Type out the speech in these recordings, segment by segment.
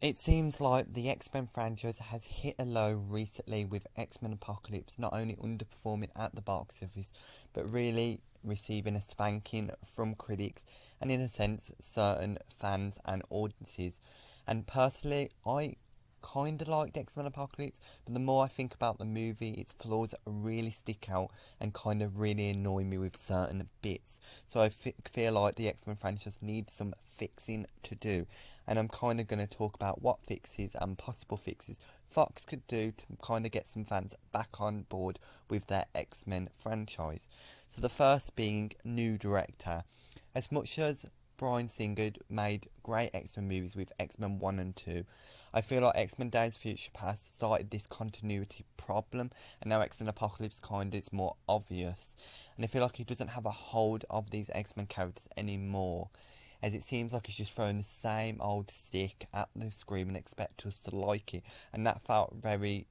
It seems like the X-Men franchise has hit a low recently with X-Men Apocalypse not only underperforming at the box office, but really receiving a spanking from critics and in a sense certain fans and audiences. And personally, I kind of liked X-Men Apocalypse, but the more I think about the movie, its flaws really stick out and kind of really annoy me with certain bits. So I feel like the X-Men franchise needs some fixing to do, and I'm kind of going to talk about what fixes and possible fixes Fox could do to kind of get some fans back on board with their X-Men franchise. So the first being new director. As much as Bryan Singer made great X-Men movies with X-Men 1 and 2, I feel like X-Men Days of Future Past started this continuity problem, and now X-Men Apocalypse kind of is more obvious. And I feel like he doesn't have a hold of these X-Men characters anymore, as it seems like he's just throwing the same old stick at the screen and expect us to like it. And that felt very,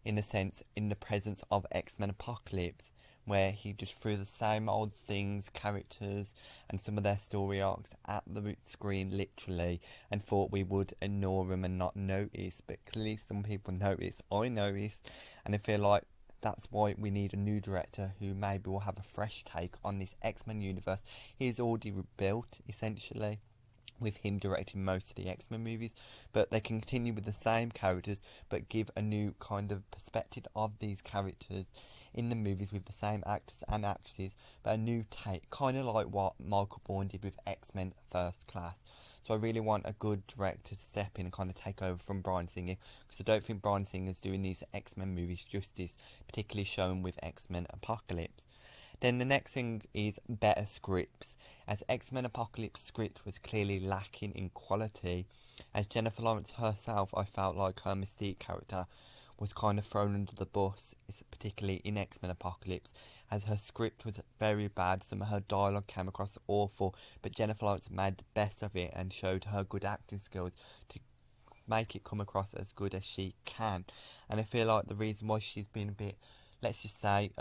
in a sense, in the presence of X-Men Apocalypse, where he just threw the same old things, characters, and some of their story arcs at the screen literally, and thought we would ignore them and not notice. But clearly, some people noticed. I noticed, and I feel like that's why we need a new director who maybe will have a fresh take on this X-Men universe. He's already rebuilt, essentially, with him directing most of the X-Men movies, but they can continue with the same characters but give a new kind of perspective of these characters in the movies with the same actors and actresses, but a new take, kind of like what Michael Bourne did with X-Men First Class. So I really want a good director to step in and kind of take over from Bryan Singer, because I don't think Bryan Singer's doing these X-Men movies justice, particularly shown with X-Men Apocalypse. Then the next thing is better scripts, as X-Men Apocalypse script was clearly lacking in quality. As Jennifer Lawrence herself, I felt like her Mystique character was kind of thrown under the bus, particularly in X-Men Apocalypse, as her script was very bad. Some of her dialogue came across awful, but Jennifer Lawrence made the best of it and showed her good acting skills to make it come across as good as she can. And I feel like the reason why she's been a bit, let's just say,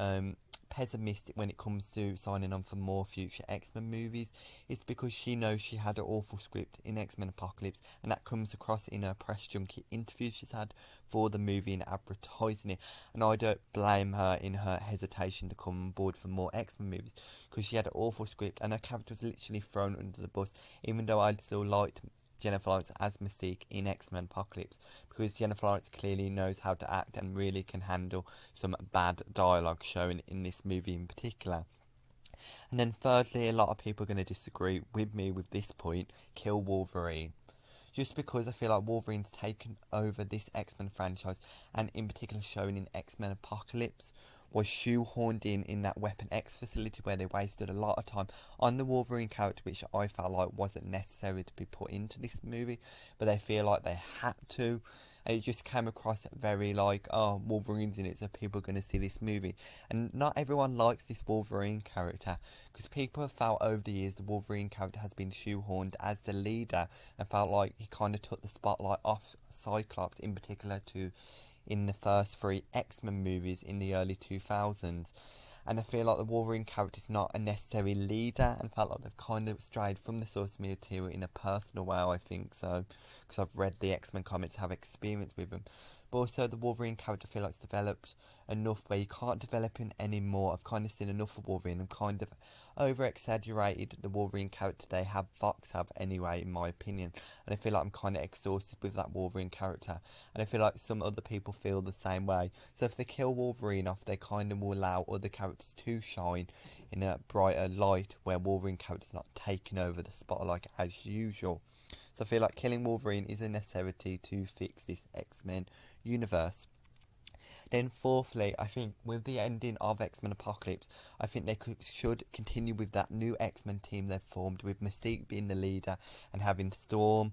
pessimistic when it comes to signing on for more future X-Men movies is because she knows she had an awful script in X-Men Apocalypse, and that comes across in her press junket interviews she's had for the movie and advertising it. And I don't blame her in her hesitation to come on board for more X-Men movies, because she had an awful script and her character was literally thrown under the bus, even though I still liked Jennifer Lawrence as Mystique in X-Men Apocalypse, because Jennifer Lawrence clearly knows how to act and really can handle some bad dialogue shown in this movie in particular. And then thirdly, a lot of people are going to disagree with me with this point: kill Wolverine. Just because I feel like Wolverine's taken over this X-Men franchise, and in particular shown in X-Men Apocalypse, was shoehorned in that Weapon X facility, where they wasted a lot of time on the Wolverine character, which I felt like wasn't necessary to be put into this movie, but they feel like they had to. And it just came across very like, oh, Wolverine's in it, so people are going to see this movie. And not everyone likes this Wolverine character, because people have felt over the years the Wolverine character has been shoehorned as the leader, and felt like he kind of took the spotlight off Cyclops in particular to in the first three X-Men movies in the early 2000s. And I feel like the Wolverine character is not a necessary leader, and felt like they've kind of strayed from the source material in a personal way, I think so, because I've read the X-Men comics, have experience with them. But also the Wolverine character, I feel like it's developed enough where you can't develop him anymore. I've kind of seen enough of Wolverine and kind of over exaggerated the Wolverine character they have, Fox have anyway, in my opinion. And I feel like I'm kind of exhausted with that Wolverine character, and I feel like some other people feel the same way. So if they kill Wolverine off, they kind of will allow other characters to shine in a brighter light, where Wolverine character's not taking over the spotlight as usual. So I feel like killing Wolverine is a necessity to fix this X-Men universe. Then fourthly, I think with the ending of X-Men Apocalypse, I think they should continue with that new X-Men team they've formed, with Mystique being the leader and having Storm,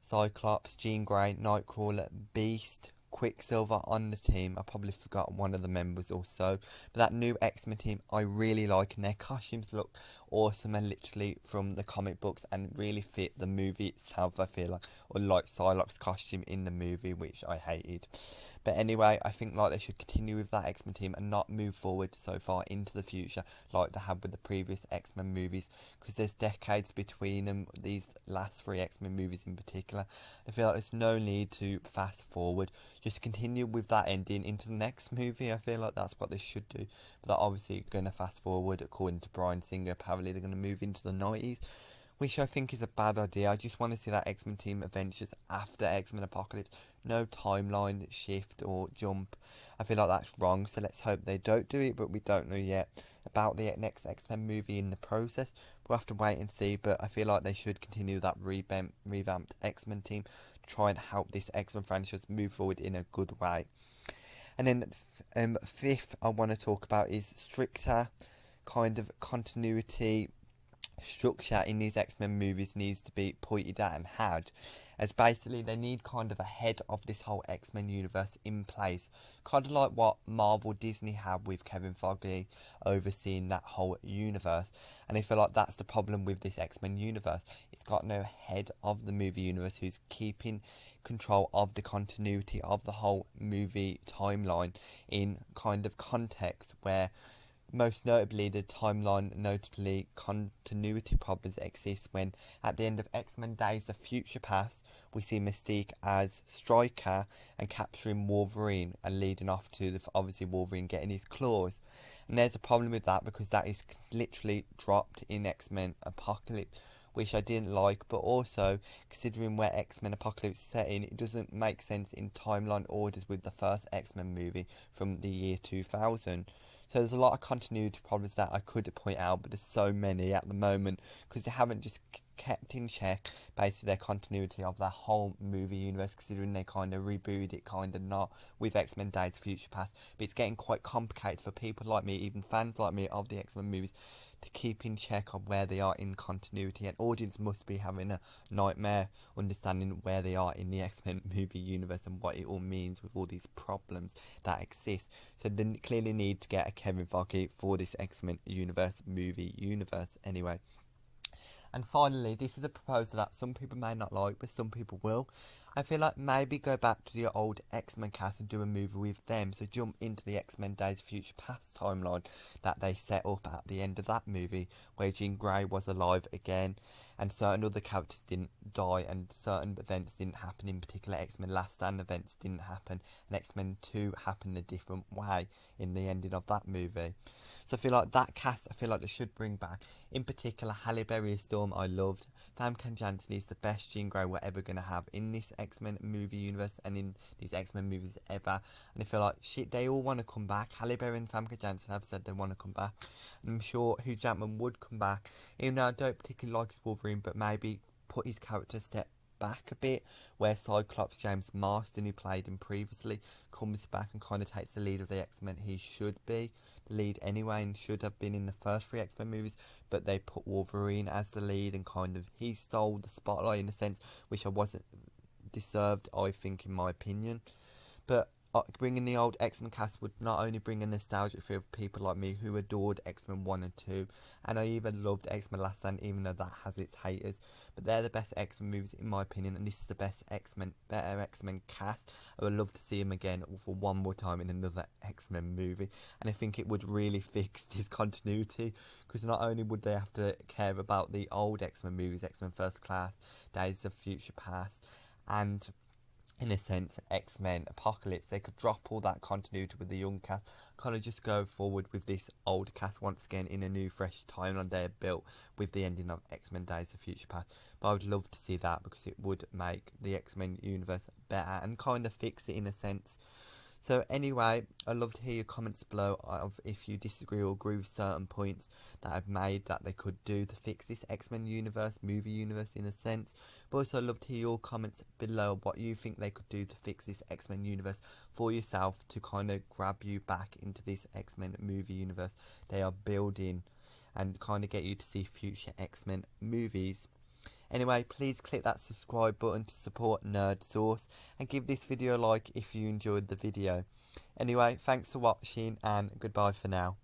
Cyclops, Jean Grey, Nightcrawler, Beast, Quicksilver on the team. I probably forgot one of the members or so. But that new X-Men team I really like, and their costumes look awesome and literally from the comic books and really fit the movie itself, I feel like, or like Psylocke's costume in the movie, which I hated. But anyway, I think like they should continue with that X-Men team and not move forward so far into the future like they have with the previous X-Men movies, because there's decades between them, these last 3 X-Men movies in particular. I feel like there's no need to fast forward, just continue with that ending into the next movie. I feel like that's what they should do, but they're obviously going to fast forward. According to Bryan Singer, apparently they're going to move into the 90s, which I think is a bad idea. I just want to see that X-Men team adventures after X-Men Apocalypse. No timeline shift or jump. I feel like that's wrong, so let's hope they don't do it, but we don't know yet about the next X-Men movie in the process. We'll have to wait and see, but I feel like they should continue that revamped X-Men team to try and help this X-Men franchise move forward in a good way. And then fifth I want to talk about is stricter kind of continuity structure in these X-Men movies needs to be pointed at and had, as basically they need kind of a head of this whole X-Men universe in place, kind of like what Marvel Disney had with Kevin Feige overseeing that whole universe. And I feel like that's the problem with this X-Men universe. It's got no head of the movie universe who's keeping control of the continuity of the whole movie timeline in kind of context where most notably the timeline, notably continuity problems exist when at the end of X-Men Days of Future Past we see Mystique as Stryker and capturing Wolverine and leading off to obviously Wolverine getting his claws. And there's a problem with that because that is literally dropped in X-Men Apocalypse, which I didn't like, but also considering where X-Men Apocalypse is set in, it doesn't make sense in timeline orders with the first X-Men movie from the year 2000. So there's a lot of continuity problems that I could point out, but there's so many at the moment because they haven't just kept in check basically their continuity of that whole movie universe, considering they kind of rebooted it, kind of not, with X-Men Days of Future Past. But it's getting quite complicated for people like me, even fans like me of the X-Men movies, to keep in check of where they are in continuity, and audience must be having a nightmare understanding where they are in the X-Men movie universe and what it all means with all these problems that exist. So they clearly need to get a Kevin Feige for this X-Men movie universe anyway. And finally, this is a proposal that some people may not like, but some people will. I feel like maybe go back to the old X-Men cast and do a movie with them. So jump into the X-Men Days of Future Past timeline that they set up at the end of that movie, where Jean Grey was alive again, and certain other characters didn't die, and certain events didn't happen. In particular, X-Men Last Stand events didn't happen, and X-Men 2 happened a different way in the ending of that movie. So I feel like that cast, I feel like they should bring back. In particular, Halle Berry Storm, I loved. Famke Janssen is the best Jean Grey we're ever going to have in this X-Men movie universe and in these X-Men movies ever. And I feel like they all want to come back. Halle Berry and Famke Janssen have said they want to come back. And I'm sure Hugh Jackman would come back, even though I don't particularly like his Wolverine, but maybe put his character step back a bit, where Cyclops James Marsden, who played him previously, comes back and kind of takes the lead of the X-Men. He should be the lead anyway and should have been in the first 3 X-Men movies, but they put Wolverine as the lead and kind of he stole the spotlight in a sense, which I wasn't deserved, I think, in my opinion. But bringing the old X-Men cast would not only bring a nostalgia feel for people like me who adored X-Men 1 and 2, and I even loved X-Men Last Stand, even though that has its haters, but they're the best X-Men movies in my opinion, and this is the better X-Men cast. I would love to see them again for one more time in another X-Men movie, and I think it would really fix this continuity, because not only would they have to care about the old X-Men movies, X-Men First Class, Days of Future Past, and in a sense X-Men Apocalypse, they could drop all that continuity with the young cast, kind of just go forward with this old cast once again in a new fresh timeline they have built with the ending of X-Men Days of Future Past. But I would love to see that because it would make the X-Men universe better and kind of fix it in a sense. So anyway, I'd love to hear your comments below of if you disagree or agree with certain points that I've made that they could do to fix this X-Men universe, movie universe in a sense. But also I'd love to hear your comments below what you think they could do to fix this X-Men universe for yourself to kind of grab you back into this X-Men movie universe they are building and kind of get you to see future X-Men movies. Anyway, please click that subscribe button to support Nerd Source and give this video a like if you enjoyed the video. Anyway, thanks for watching and goodbye for now.